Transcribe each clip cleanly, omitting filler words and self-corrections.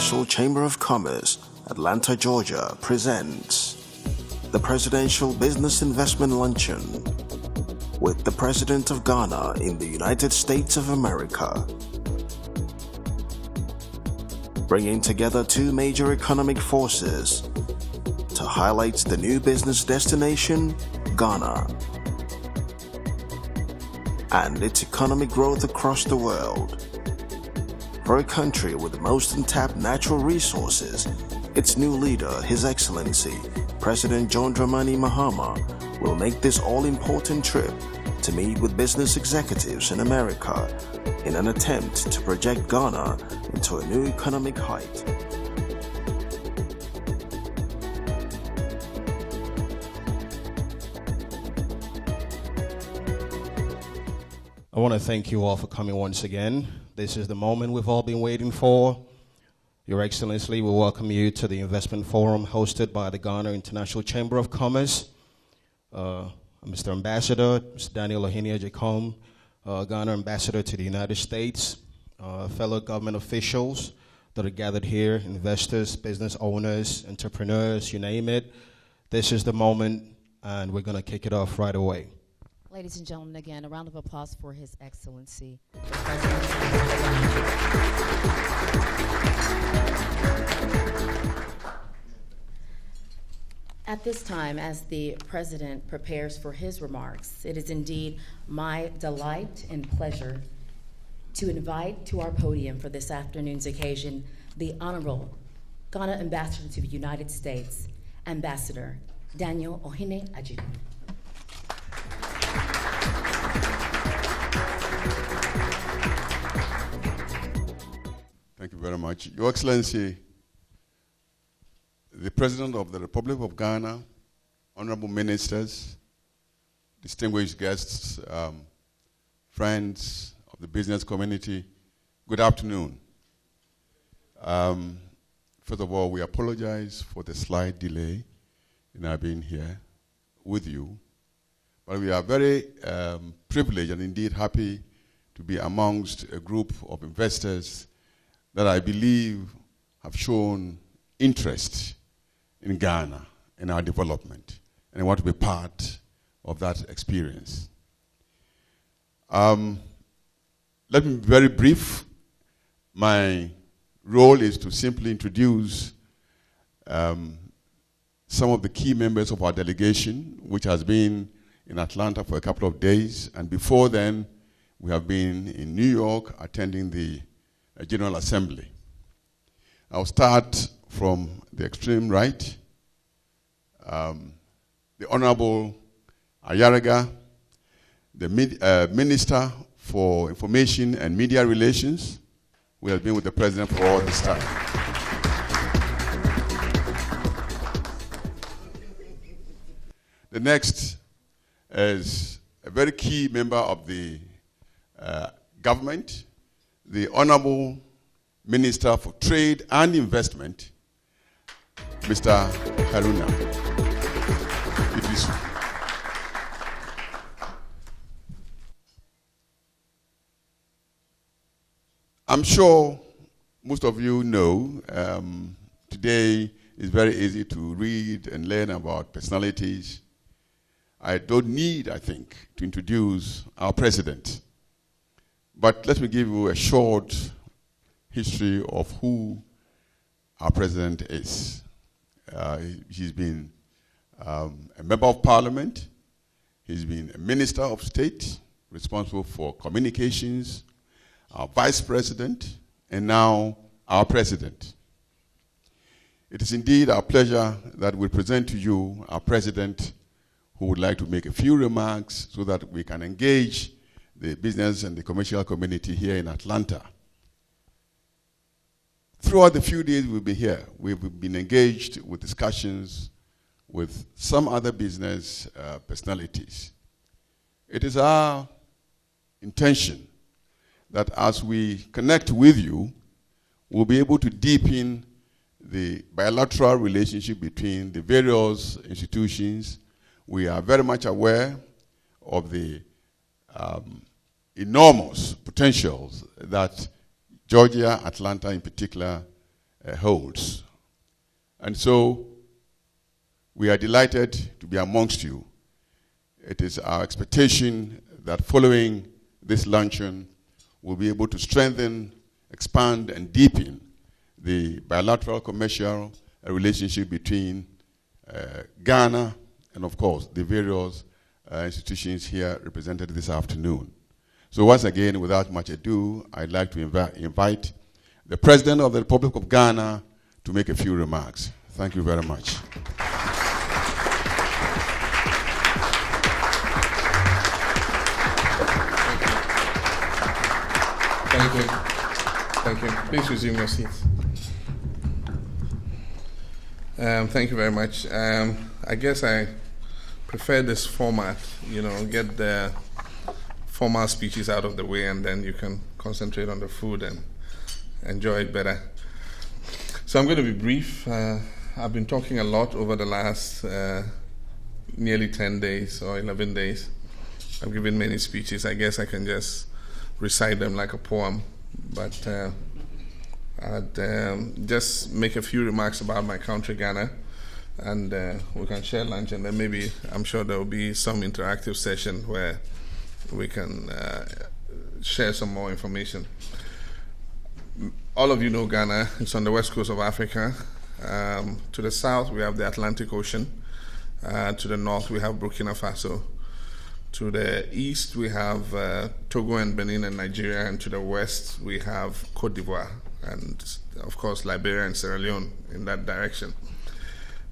International Chamber of Commerce, Atlanta, Georgia, presents the Presidential Business Investment Luncheon with the President of Ghana in the United States of America, bringing together two major economic forces to highlight the new business destination, Ghana, and its economic growth across the world. For a country with the most untapped natural resources, its new leader, His Excellency, President John Dramani Mahama, will make this all-important trip to meet with business executives in America in an attempt to project Ghana into a new economic height. I want to thank you all for coming once again. This is the moment we've all been waiting for. Your Excellency, we welcome you to the investment forum hosted by the Ghana International Chamber of Commerce. Mr. Ambassador, Mr. Daniel Ohinia Jacom, Ghana Ambassador to the United States, fellow government officials that are gathered here, investors, business owners, entrepreneurs, you name it. This is the moment, and we're going to kick it off right away. Ladies and gentlemen, again, a round of applause for His Excellency. At this time, as the President prepares for his remarks, it is indeed my delight and pleasure to invite to our podium for this afternoon's occasion the Honorable Ghana Ambassador to the United States, Ambassador Daniel Ohinia Jacom. Thank you very much. Your Excellency, the President of the Republic of Ghana, honorable ministers, distinguished guests, friends of the business community, good afternoon. First of all, we apologize for the slight delay in our being here with you, but we are very privileged and indeed happy to be amongst a group of investors that I believe have shown interest in Ghana and our development, and I want to be part of that experience. Let me be very brief. My role is to simply introduce some of the key members of our delegation, which has been in Atlanta for a couple of days, and before then, we have been in New York attending the General Assembly. I'll start from the extreme right. The Honorable Ayaraga, the Minister for Information and Media Relations, who has been with the President for all this time. The next is a very key member of the government, the Honorable Minister for Trade and Investment, Mr. Haruna. I'm sure most of you know today is very easy to read and learn about personalities. I don't need, I think, to introduce our president. But let me give you a short history of who our president is. He's been a member of parliament. He's been a minister of state, responsible for communications, our vice president, and now our president. It is indeed our pleasure that we present to you our president, who would like to make a few remarks so that we can engage the business and the commercial community here in Atlanta. Throughout the few days we've been here, we've been engaged with discussions with some other business personalities. It is our intention that as we connect with you, we'll be able to deepen the bilateral relationship between the various institutions. We are very much aware of the enormous potentials that Georgia, Atlanta in particular, holds. And so we are delighted to be amongst you. It is our expectation that following this luncheon, we'll be able to strengthen, expand, and deepen the bilateral commercial relationship between Ghana and, of course, the various institutions here represented this afternoon. So once again, without much ado, I'd like to invite the President of the Republic of Ghana to make a few remarks. Thank you very much. Thank you. Thank you. Please resume your seats. Thank you very much. I guess I prefer this format, get the formal speeches out of the way, and then you can concentrate on the food and enjoy it better. So I'm going to be brief. I've been talking a lot over the last nearly 10 days or 11 days. I've given many speeches. I guess I can just recite them like a poem, but I'd just make a few remarks about my country, Ghana, and we can share lunch, and then maybe I'm sure there will be some interactive session where we can share some more information. All of you know Ghana. It's on the west coast of Africa. To the south, we have the Atlantic Ocean. To the north, we have Burkina Faso. To the east, we have Togo and Benin and Nigeria, and to the west, we have Cote d'Ivoire, and of course, Liberia and Sierra Leone in that direction.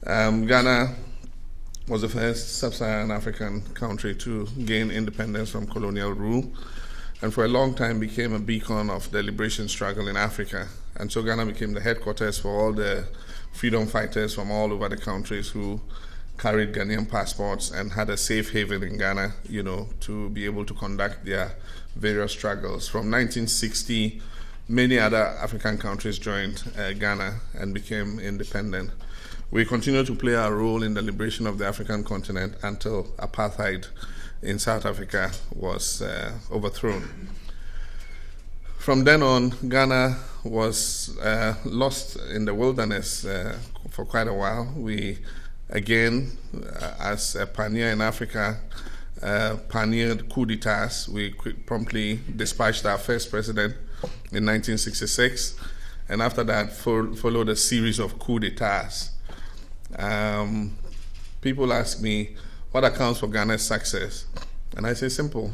Ghana was the first sub-Saharan African country to gain independence from colonial rule, and for a long time became a beacon of the liberation struggle in Africa. And so Ghana became the headquarters for all the freedom fighters from all over the countries who carried Ghanaian passports and had a safe haven in Ghana, to be able to conduct their various struggles. From 1960, many other African countries joined Ghana and became independent. We continue to play our role in the liberation of the African continent until apartheid in South Africa was overthrown. From then on, Ghana was lost in the wilderness for quite a while. We, again, as a pioneer in Africa, pioneered coup d'etats. We promptly dispatched our first president in 1966, and after that followed a series of coup d'etats. People ask me, what accounts for Ghana's success? And I say simple.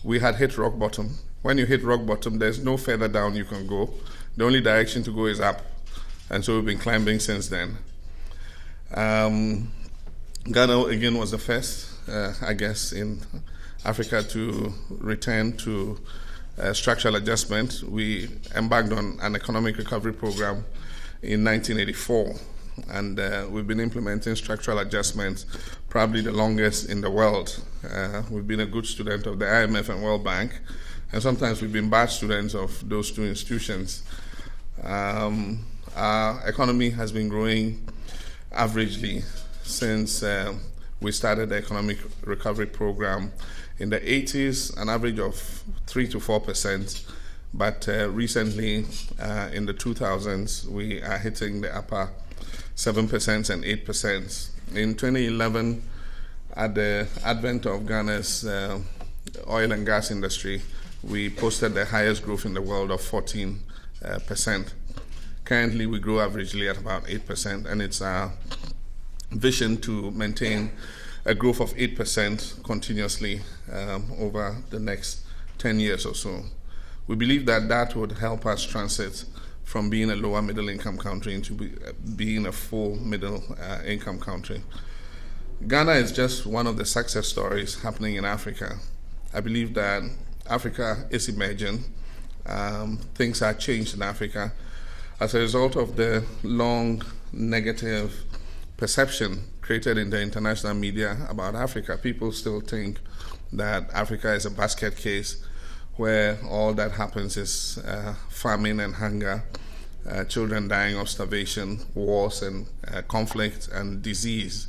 We had hit rock bottom. When you hit rock bottom, there's no further down you can go. The only direction to go is up. And so we've been climbing since then. Ghana, again, was the first, I guess, in Africa to return to structural adjustment. We embarked on an economic recovery program in 1984. And we've been implementing structural adjustments, probably the longest in the world. We've been a good student of the IMF and World Bank, and sometimes we've been bad students of those two institutions. Our economy has been growing averagely since we started the economic recovery program in the 80s, an average of 3 to 4%. But recently, in the 2000s, we are hitting the upper 7% and 8%. In 2011, at the advent of Ghana's oil and gas industry, we posted the highest growth in the world of 14%. Currently, we grow averagely at about 8%, and it's our vision to maintain a growth of 8% continuously over the next 10 years or so. We believe that that would help us transit from being a lower middle income country into being a full middle income country. Ghana is just one of the success stories happening in Africa. I believe that Africa is emerging. Things are changed in Africa as a result of the long negative perception created in the international media about Africa. People still think that Africa is a basket case where all that happens is famine and hunger, children dying of starvation, wars and conflict and disease.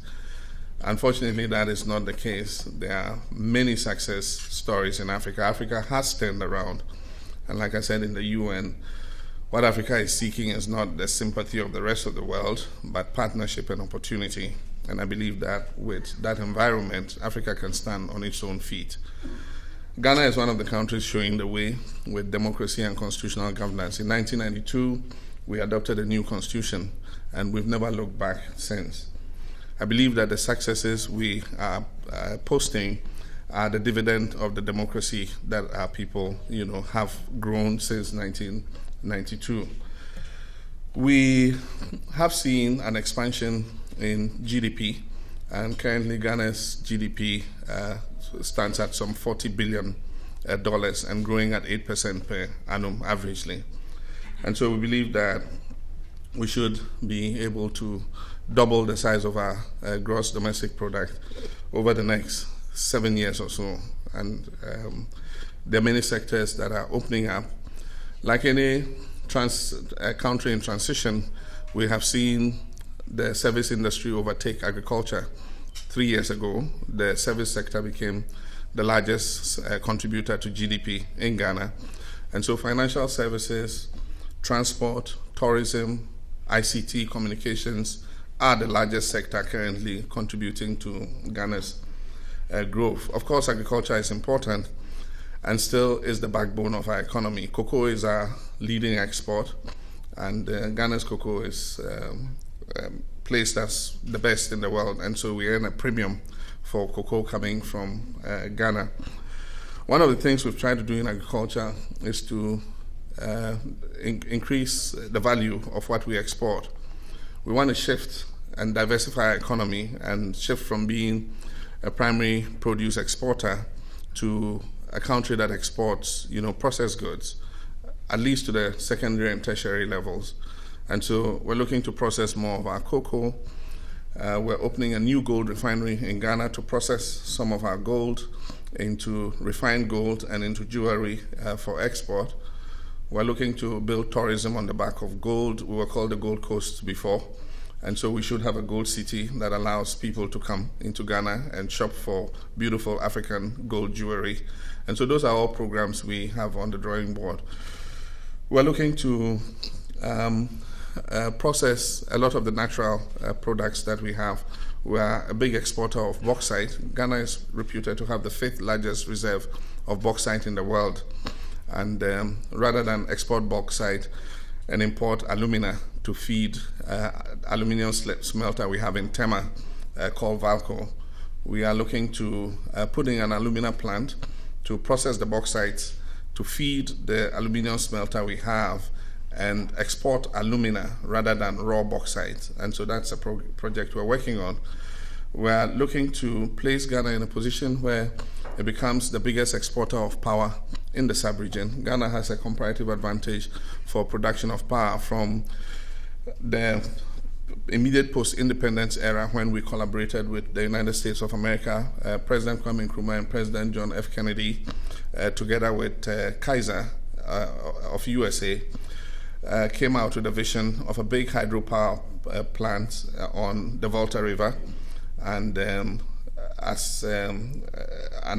Unfortunately, that is not the case. There are many success stories in Africa. Africa has turned around. And like I said in the UN, What Africa is seeking is not the sympathy of the rest of the world, but partnership and opportunity. And I believe that with that environment, Africa can stand on its own feet. Ghana is one of the countries showing the way with democracy and constitutional governance. In 1992, we adopted a new constitution, and we've never looked back since. I believe that the successes we are posting are the dividend of the democracy that our people, have grown since 1992. We have seen an expansion in GDP, and currently Ghana's GDP stands at some $40 billion and growing at 8% per annum averagely. And so we believe that we should be able to double the size of our gross domestic product over the next 7 years or so. And there are many sectors that are opening up. Like any country in transition, we have seen the service industry overtake agriculture. 3 years ago, the service sector became the largest contributor to GDP in Ghana. And so financial services, transport, tourism, ICT, communications are the largest sector currently contributing to Ghana's growth. Of course, agriculture is important and still is the backbone of our economy. Cocoa is our leading export, and Ghana's cocoa is placed as the best in the world, and so we earn a premium for cocoa coming from Ghana. One of the things we've tried to do in agriculture is to increase the value of what we export. We want to shift and diversify our economy and shift from being a primary produce exporter to a country that exports, processed goods, at least to the secondary and tertiary levels. And so we're looking to process more of our cocoa. We're opening a new gold refinery in Ghana to process some of our gold into refined gold and into jewelry for export. We're looking to build tourism on the back of gold. We were called the Gold Coast before, and so we should have a gold city that allows people to come into Ghana and shop for beautiful African gold jewelry. And so those are all programs we have on the drawing board. We're looking to process a lot of the natural products that we have. We are a big exporter of bauxite. Ghana is reputed to have the 5th largest reserve of bauxite in the world. And rather than export bauxite and import alumina to feed aluminium smelter we have in Tema called Valco, we are looking to put in an alumina plant to process the bauxite to feed the aluminium smelter we have and export alumina rather than raw bauxite. And so that's a project we're working on. We're looking to place Ghana in a position where it becomes the biggest exporter of power in the sub-region. Ghana has a comparative advantage for production of power from the immediate post-independence era when we collaborated with the United States of America, President Kwame Nkrumah and President John F. Kennedy, together with Kaiser of USA, came out with a vision of a big hydropower plant on the Volta River, and as an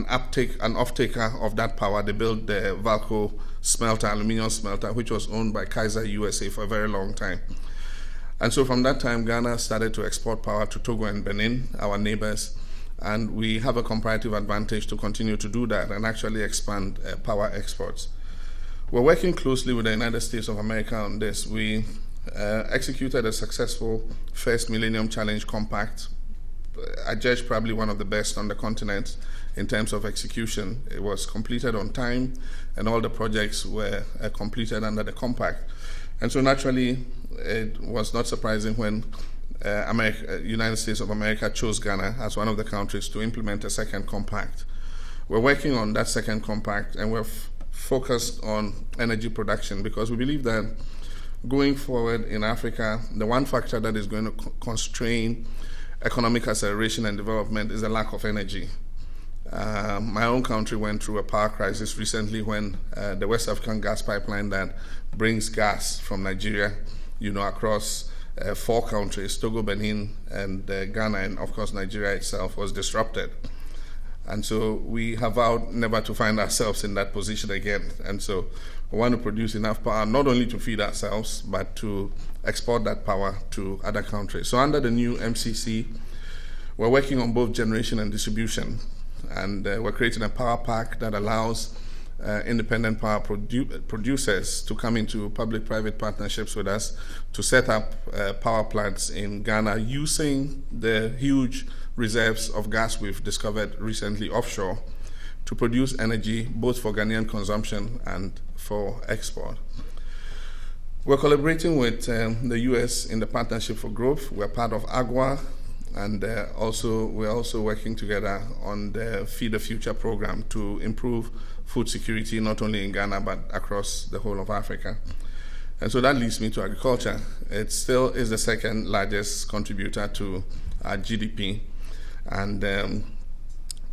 off-taker of that power, they built the Valco smelter, aluminium smelter, which was owned by Kaiser USA for a very long time. And so from that time, Ghana started to export power to Togo and Benin, our neighbors, and we have a comparative advantage to continue to do that and actually expand power exports. We're working closely with the United States of America on this. We executed a successful first Millennium Challenge Compact. I judge probably one of the best on the continent in terms of execution. It was completed on time, and all the projects were completed under the compact. And so naturally, it was not surprising when United States of America chose Ghana as one of the countries to implement a second compact. We're working on that second compact, and we're focused on energy production because we believe that going forward in Africa, the one factor that is going to constrain economic acceleration and development is the lack of energy. My own country went through a power crisis recently when the West African gas pipeline that brings gas from Nigeria, across 4 countries, Togo, Benin, and Ghana, and of course Nigeria itself, was disrupted. And so we have vowed never to find ourselves in that position again. And so we want to produce enough power not only to feed ourselves, but to export that power to other countries. So under the new MCC, we're working on both generation and distribution. And we're creating a power pack that allows independent power producers to come into public-private partnerships with us to set up power plants in Ghana using the huge reserves of gas we've discovered recently offshore to produce energy both for Ghanaian consumption and for export. We're collaborating with the US in the Partnership for Growth. We're part of AGWA, and we're also working together on the Feed the Future program to improve food security not only in Ghana but across the whole of Africa. And so that leads me to agriculture. It still is the second largest contributor to our GDP. And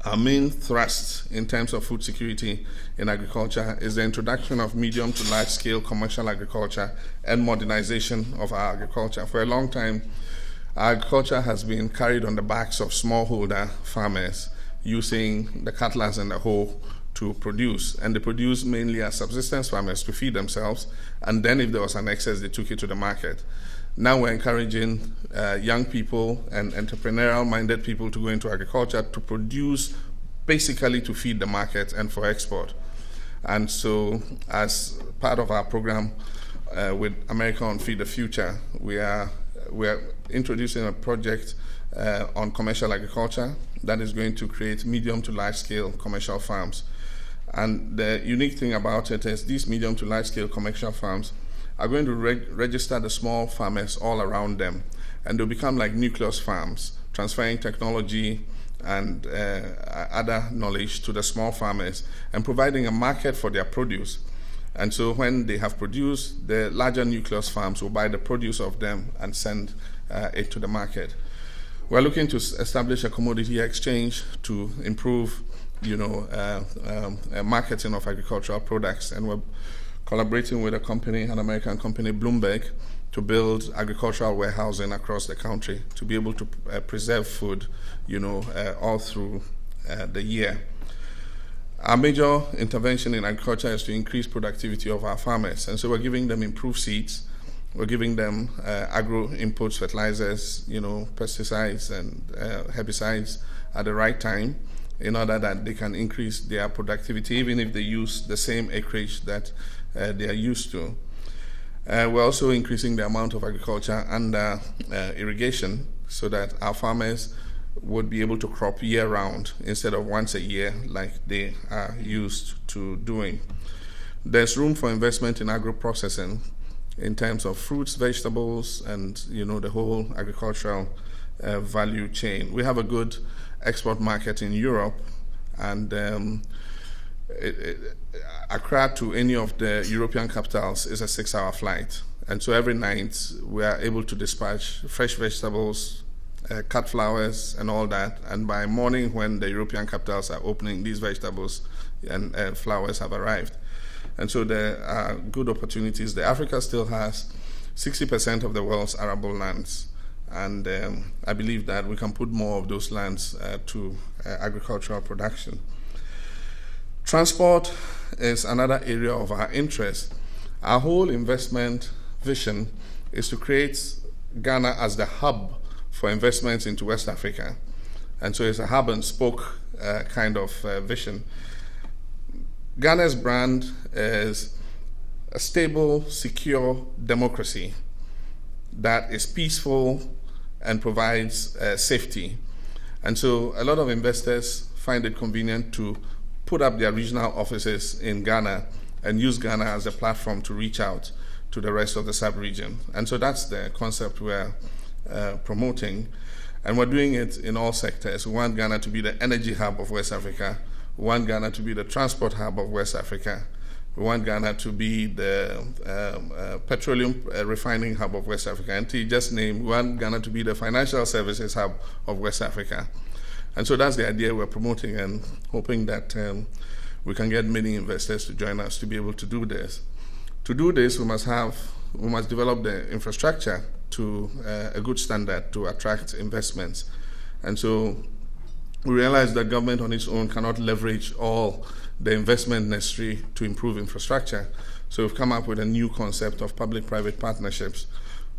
our main thrust in terms of food security in agriculture is the introduction of medium to large scale commercial agriculture and modernization of our agriculture. For a long time, our agriculture has been carried on the backs of smallholder farmers using the cutlass and the hoe to produce. And they produce mainly as subsistence farmers to feed themselves. And then if there was an excess, they took it to the market. Now we're encouraging young people and entrepreneurial-minded people to go into agriculture to produce basically to feed the market and for export. And so as part of our program with America on Feed the Future, we are introducing a project on commercial agriculture that is going to create medium to large-scale commercial farms. And the unique thing about it is these medium to large-scale commercial farms are going to register the small farmers all around them, and they'll become like nucleus farms, transferring technology and other knowledge to the small farmers and providing a market for their produce. And so when they have produce, the larger nucleus farms will buy the produce of them and send it to the market. We're looking to establish a commodity exchange to improve, marketing of agricultural products, and we're collaborating with an American company, Bloomberg, to build agricultural warehousing across the country to be able to preserve food, all through the year. Our major intervention in agriculture is to increase productivity of our farmers, and so we're giving them improved seeds, we're giving them agro inputs, fertilizers, pesticides and herbicides at the right time in order that they can increase their productivity, even if they use the same acreage that they are used to. We're also increasing the amount of agriculture under irrigation so that our farmers would be able to crop year-round instead of once a year like they are used to doing. There's room for investment in agro-processing in terms of fruits, vegetables, and the whole agricultural value chain. We have a good export market in Europe, and Accra to any of the European capitals is a 6-hour flight. And so every night we are able to dispatch fresh vegetables, cut flowers and all that. And by morning when the European capitals are opening, these vegetables and flowers have arrived. And so there are good opportunities there. Africa still has 60% of the world's arable lands. And I believe that we can put more of those lands to agricultural production. Transport is another area of our interest. Our whole investment vision is to create Ghana as the hub for investments into West Africa. And so it's a hub and spoke kind of vision. Ghana's brand is a stable, secure democracy that is peaceful and provides safety. And so a lot of investors find it convenient to put up their regional offices in Ghana and use Ghana as a platform to reach out to the rest of the sub-region. And so that's the concept we're promoting. And we're doing it in all sectors. We want Ghana to be the energy hub of West Africa. We want Ghana to be the transport hub of West Africa. We want Ghana to be the petroleum refining hub of West Africa. And to just name, we want Ghana to be the financial services hub of West Africa. And so that's the idea we're promoting and hoping that we can get many investors to join us to be able to do this. To do this, we must develop the infrastructure to a good standard to attract investments. And so we realize that government on its own cannot leverage all the investment necessary to improve infrastructure. So we've come up with a new concept of public-private partnerships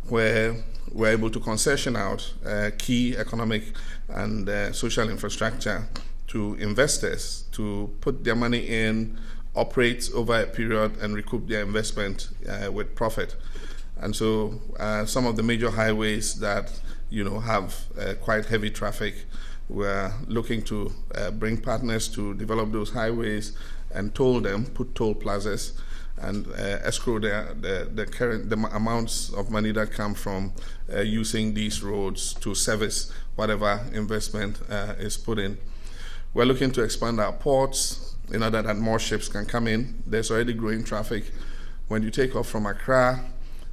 where we're able to concession out key economic and social infrastructure to investors to put their money in, operate over a period, and recoup their investment with profit. And so some of the major highways that have quite heavy traffic, we're looking to bring partners to develop those highways and toll them, put toll plazas, and escrow the amounts of money that come from using these roads to service whatever investment is put in. We're looking to expand our ports in order that more ships can come in. There's already growing traffic. When you take off from Accra,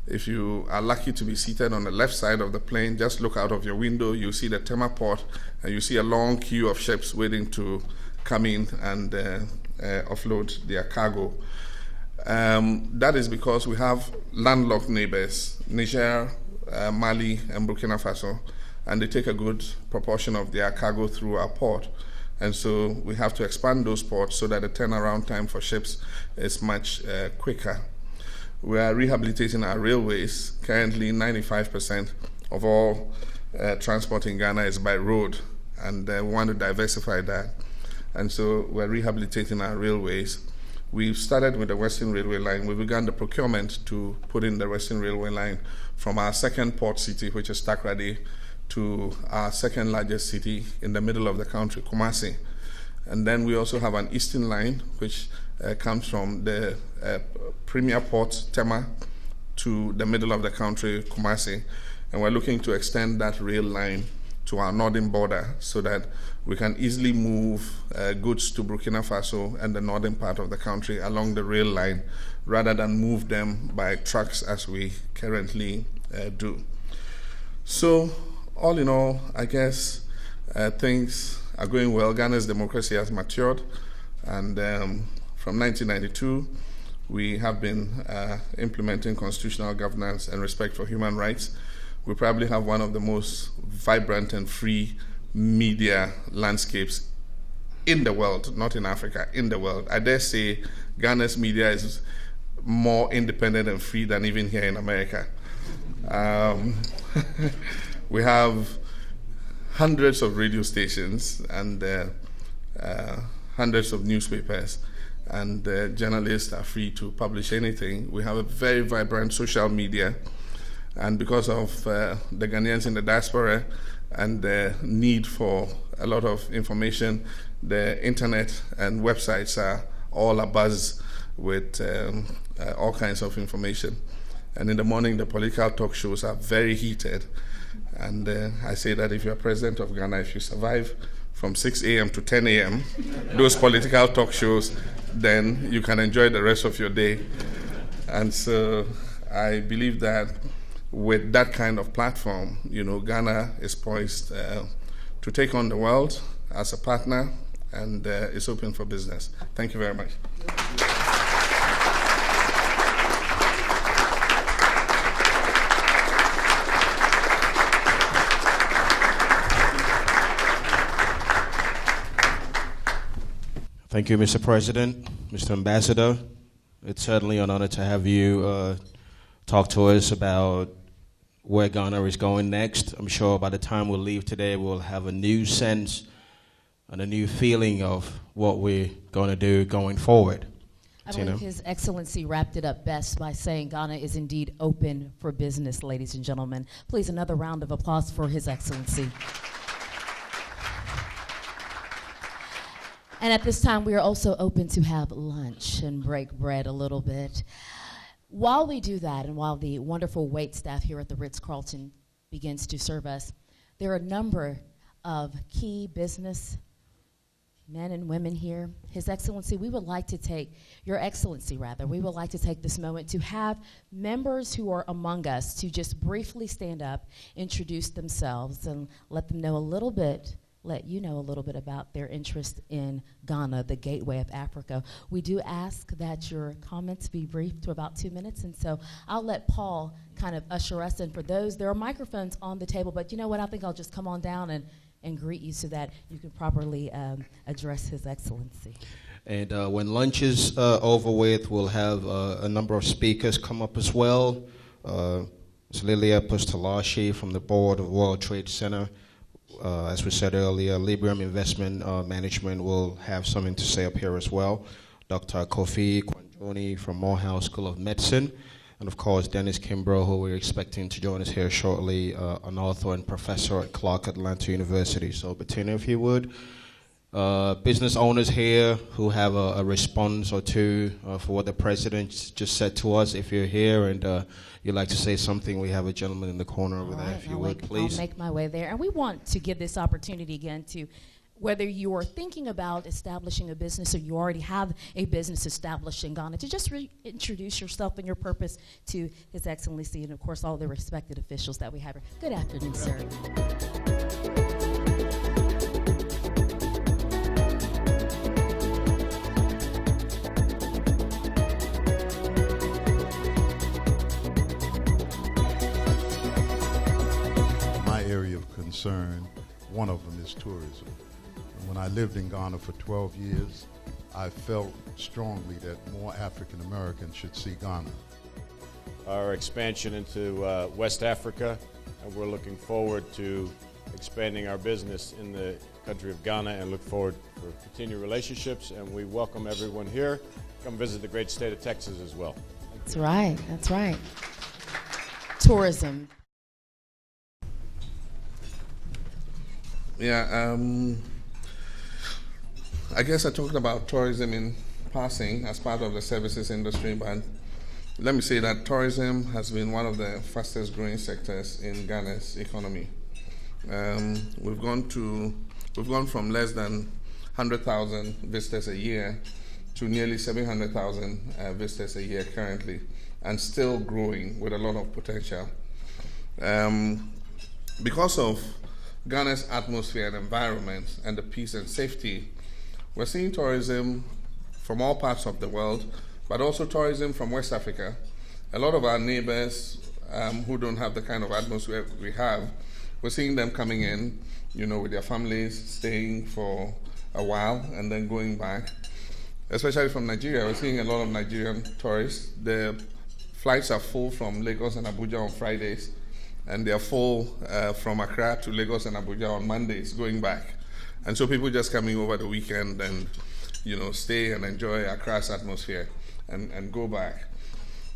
if you are lucky to be seated on the left side of the plane, just look out of your window, you see the Tema port, and you see a long queue of ships waiting to come in and offload their cargo. That is because we have landlocked neighbors, Niger, Mali, and Burkina Faso, and they take a good proportion of their cargo through our port. And so we have to expand those ports so that the turnaround time for ships is much quicker. We are rehabilitating our railways. Currently, 95% of all transport in Ghana is by road, and we want to diversify that. And so we're rehabilitating our railways. We've started with the Western Railway line. We began the procurement to put in the Western Railway line from our second port city, which is Takoradi, to our second largest city in the middle of the country, Kumasi. And then we also have an Eastern line, which comes from the premier port, Tema, to the middle of the country, Kumasi. And we're looking to extend that rail line to our northern border so that we can easily move goods to Burkina Faso and the northern part of the country along the rail line rather than move them by trucks as we currently do. So, all in all, I guess things are going well. Ghana's democracy has matured, and from 1992, we have been implementing constitutional governance and respect for human rights. We probably have one of the most vibrant and free media landscapes in the world, not in Africa, in the world. I dare say Ghana's media is more independent and free than even here in America. We have hundreds of radio stations and hundreds of newspapers, and journalists are free to publish anything. We have a very vibrant social media, and because of the Ghanaians in the diaspora and the need for a lot of information, the internet and websites are all abuzz with all kinds of information. And in the morning, the political talk shows are very heated. And I say that if you're president of Ghana, if you survive from 6 a.m. to 10 a.m., those political talk shows, then you can enjoy the rest of your day. And so I believe that with that kind of platform, Ghana is poised to take on the world as a partner, and is open for business. Thank you very much. Thank you, Mr. President, Mr. Ambassador. It's certainly an honor to have you talk to us about where Ghana is going next. I'm sure by the time we leave today, we'll have a new sense and a new feeling of what we're going to do going forward. I believe His Excellency wrapped it up best by saying Ghana is indeed open for business, ladies and gentlemen. Please, another round of applause for His Excellency. And at this time, we are also open to have lunch and break bread a little bit. While we do that, and while the wonderful wait staff here at the Ritz-Carlton begins to serve us, there are a number of key business men and women here. His Excellency, we would like to take, Your Excellency rather, we would like to take this moment to have members who are among us to just briefly stand up, introduce themselves, and let you know a little bit about their interest in Ghana, the gateway of Africa. We do ask that your comments be brief to about 2 minutes, and so I'll let Paul kind of usher us in. For those, there are microphones on the table, but you know what, I think I'll just come on down and and greet you so that you can properly address His Excellency. And when lunch is over with, we'll have a number of speakers come up as well. Ms. Lilia Postalashi from the board of World Trade Center. As we said earlier, Librium Investment Management will have something to say up here as well. Dr. Kofi Kwanjoni from Morehouse School of Medicine. And of course, Dennis Kimbrough, who we're expecting to join us here shortly, an author and professor at Clark Atlanta University. So Bettina, if you would. Business owners here who have a response or two for what the president just said to us. If you're here and you'd like to say something, we have a gentleman in the corner over there, if you would, please. I'll make my way there. And we want to give this opportunity again to, whether you are thinking about establishing a business or you already have a business established in Ghana, to just introduce yourself and your purpose to His Excellency and, of course, all the respected officials that we have here. Good afternoon, sir. Area of concern, one of them is tourism. And when I lived in Ghana for 12 years, I felt strongly that more African Americans should see Ghana. Our expansion into West Africa, and we're looking forward to expanding our business in the country of Ghana and look forward for continued relationships, and we welcome everyone here. Come visit the great state of Texas as well. That's right, that's right. Tourism. Yeah, I guess I talked about tourism in passing as part of the services industry, but let me say that tourism has been one of the fastest growing sectors in Ghana's economy. We've gone from less than 100,000 visitors a year to nearly 700,000 visitors a year currently, and still growing with a lot of potential. Because of Ghana's atmosphere and environment and the peace and safety, we're seeing tourism from all parts of the world, but also tourism from West Africa. A lot of our neighbors who don't have the kind of atmosphere we have, we're seeing them coming in, with their families, staying for a while and then going back. Especially from Nigeria, we're seeing a lot of Nigerian tourists. The flights are full from Lagos and Abuja on Fridays, and they're full from Accra to Lagos and Abuja on Mondays, going back. And so people just coming over the weekend and, stay and enjoy Accra's atmosphere and go back.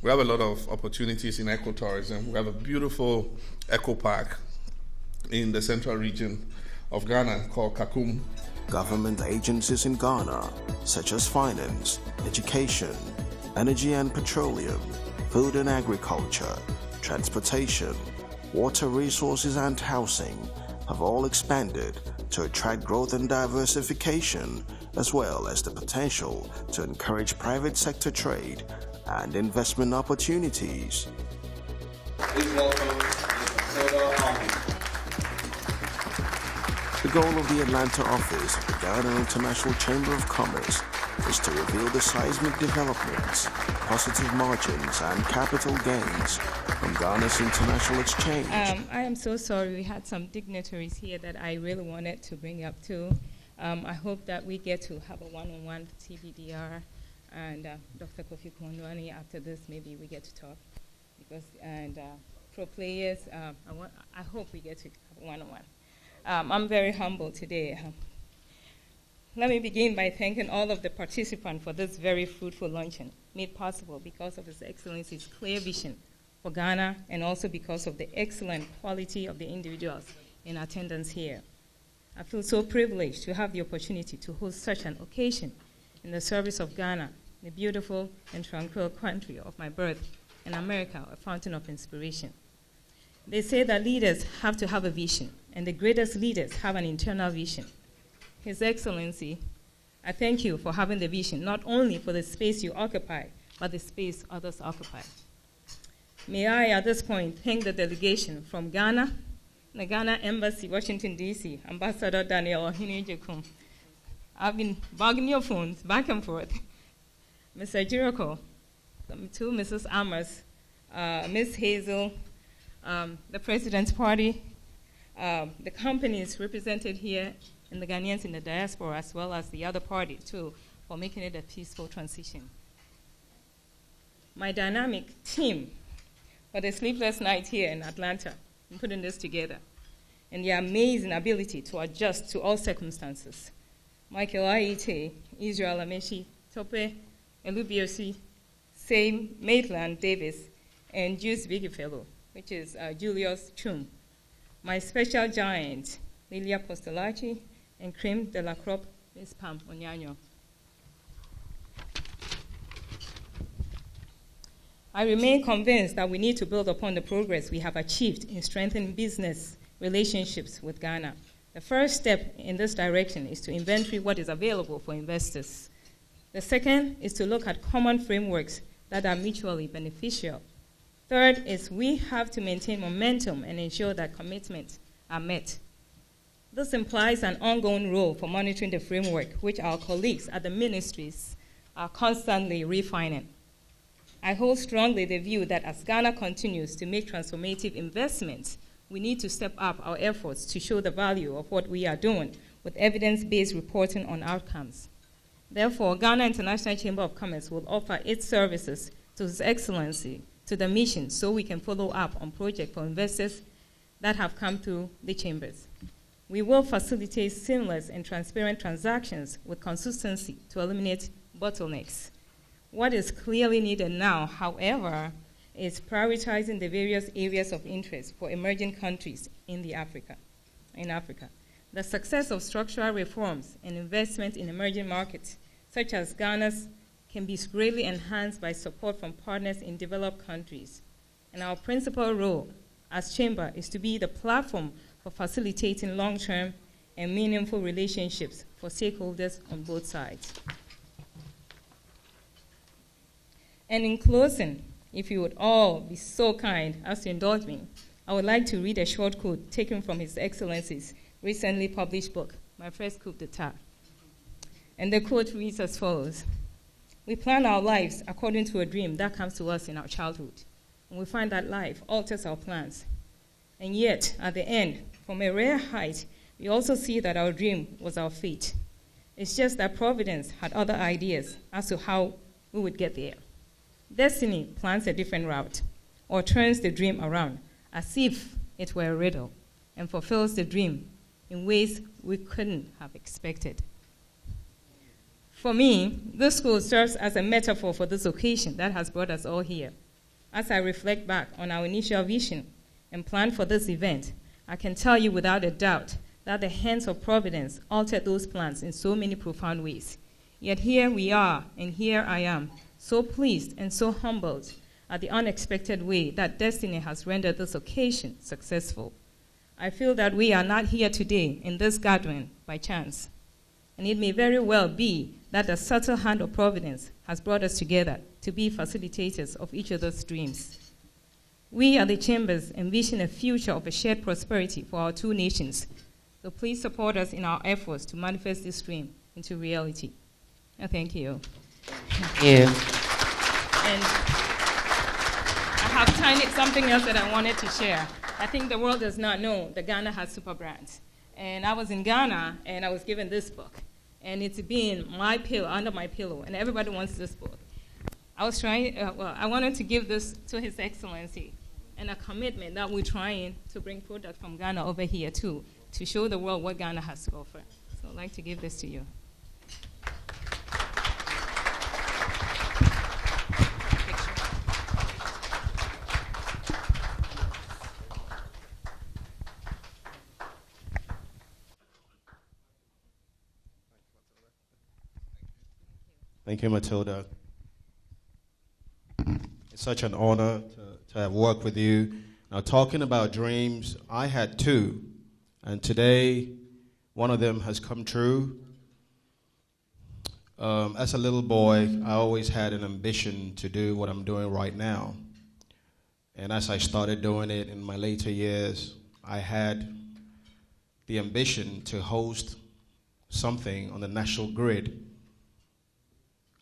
We have a lot of opportunities in ecotourism. We have a beautiful eco park in the central region of Ghana called Kakum. Government agencies in Ghana, such as finance, education, energy and petroleum, food and agriculture, transportation, water resources and housing have all expanded to attract growth and diversification, as well as the potential to encourage private sector trade and investment opportunities. Please welcome Matilda. The goal of the Atlanta office of the Ghana International Chamber of Commerce is to reveal the seismic developments, positive margins, and capital gains from Ghana's international exchange. I am so sorry. We had some dignitaries here that I really wanted to bring up too. I hope that we get to have a one-on-one with TBDR and Dr. Kofi Kwanjoni. After this, maybe we get to talk. Pro players, I hope we get to have a one-on-one. I'm very humble today. Let me begin by thanking all of the participants for this very fruitful luncheon, made possible because of His Excellency's clear vision for Ghana and also because of the excellent quality of the individuals in attendance here. I feel so privileged to have the opportunity to host such an occasion in the service of Ghana, the beautiful and tranquil country of my birth, in America, a fountain of inspiration. They say that leaders have to have a vision, and the greatest leaders have an internal vision. His Excellency, I thank you for having the vision, not only for the space you occupy, but the space others occupy. May I, at this point, thank the delegation from Ghana, the Ghana Embassy, Washington, D.C., Ambassador Daniel Ohinejekum. I've been bugging your phones back and forth. Mr. Jericho, to Mrs. Amos, Ms. Hazel, the President's Party, the companies represented here and the Ghanaians in the diaspora, as well as the other party too, for making it a peaceful transition. My dynamic team for the sleepless night here in Atlanta in putting this together, and their amazing ability to adjust to all circumstances. Michael Ayittey, Israel Amechi, Tope, Elubiosi, Same, Maitland Davis, and Juice Bigfellow, which is Julius Chum. My special giant, Lilia Postolachi, and Cream de la Crop, Ms. Pam Onyanyo. I remain convinced that we need to build upon the progress we have achieved in strengthening business relationships with Ghana. The first step in this direction is to inventory what is available for investors. The second is to look at common frameworks that are mutually beneficial. Third is we have to maintain momentum and ensure that commitments are met. This implies an ongoing role for monitoring the framework, which our colleagues at the ministries are constantly refining. I hold strongly the view that as Ghana continues to make transformative investments, we need to step up our efforts to show the value of what we are doing with evidence-based reporting on outcomes. Therefore, Ghana International Chamber of Commerce will offer its services to His Excellency, to the mission, so we can follow up on projects for investors that have come through the chambers. We will facilitate seamless and transparent transactions with consistency to eliminate bottlenecks. What is clearly needed now, however, is prioritizing the various areas of interest for emerging countries in Africa. The success of structural reforms and investment in emerging markets, such as Ghana's, can be greatly enhanced by support from partners in developed countries. And our principal role as Chamber is to be the platform for facilitating long-term and meaningful relationships for stakeholders on both sides. And in closing, if you would all be so kind as to indulge me, I would like to read a short quote taken from His Excellency's recently published book, My First Coup d'etat. And the quote reads as follows: "We plan our lives according to a dream that comes to us in our childhood, and we find that life alters our plans. And yet, at the end, from a rare height, we also see that our dream was our fate. It's just that Providence had other ideas as to how we would get there. Destiny plans a different route, or turns the dream around as if it were a riddle, and fulfills the dream in ways we couldn't have expected." For me, this quote serves as a metaphor for this occasion that has brought us all here. As I reflect back on our initial vision and plan for this event, I can tell you without a doubt that the hands of Providence altered those plans in so many profound ways. Yet here we are, and here I am, so pleased and so humbled at the unexpected way that destiny has rendered this occasion successful. I feel that we are not here today in this gathering by chance, and it may very well be that the subtle hand of Providence has brought us together to be facilitators of each other's dreams. We at the Chambers envision a future of a shared prosperity for our two nations, so please support us in our efforts to manifest this dream into reality. Thank you. Thank you. And I have something else that I wanted to share. I think the world does not know that Ghana has super brands. And I was in Ghana, and I was given this book. And it's been my pillow, under my pillow, and everybody wants this book. I wanted to give this to His Excellency, and a commitment that we're trying to bring product from Ghana over here, too, to show the world what Ghana has to offer. So I'd like to give this to you. Thank you, Matilda. It's such an honor to have worked with you. Now, talking about dreams, I had two, and today one of them has come true. As a little boy, I always had an ambition to do what I'm doing right now. And as I started doing it in my later years, I had the ambition to host something on the national grid.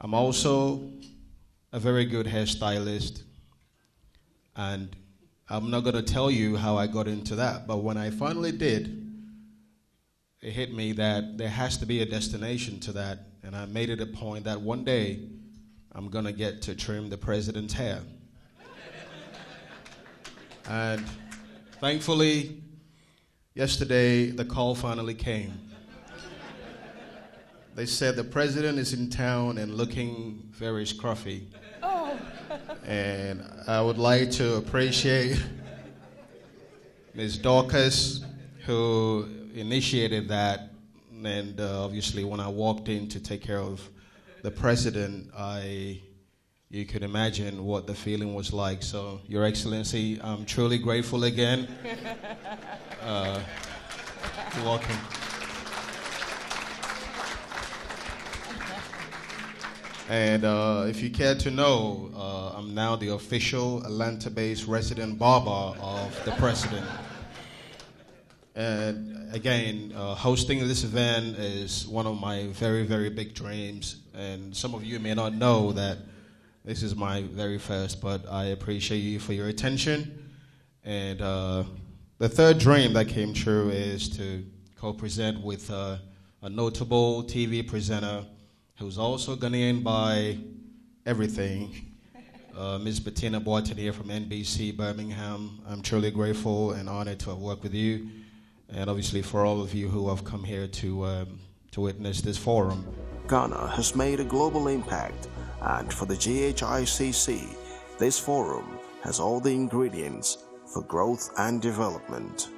I'm also a very good hairstylist, and I'm not going to tell you how I got into that, but when I finally did, it hit me that there has to be a destination to that, and I made it a point that one day I'm going to get to trim the president's hair. And thankfully, yesterday the call finally came. They said the president is in town and looking very scruffy. Oh. And I would like to appreciate Ms. Dorcas, who initiated that. And obviously, when I walked in to take care of the president, you could imagine what the feeling was like. So, Your Excellency, I'm truly grateful again. You're welcome. And if you care to know, I'm now the official Atlanta-based resident barber of the president. And again, hosting this event is one of my very, very big dreams. And some of you may not know that this is my very first, but I appreciate you for your attention. And the third dream that came true is to co-present with a notable TV presenter who's also Ghanaian by everything, Ms. Bettina Boatinier from NBC Birmingham. I'm truly grateful and honored to have worked with you, and obviously for all of you who have come here to witness this forum. Ghana has made a global impact, and for the GHICC, this forum has all the ingredients for growth and development.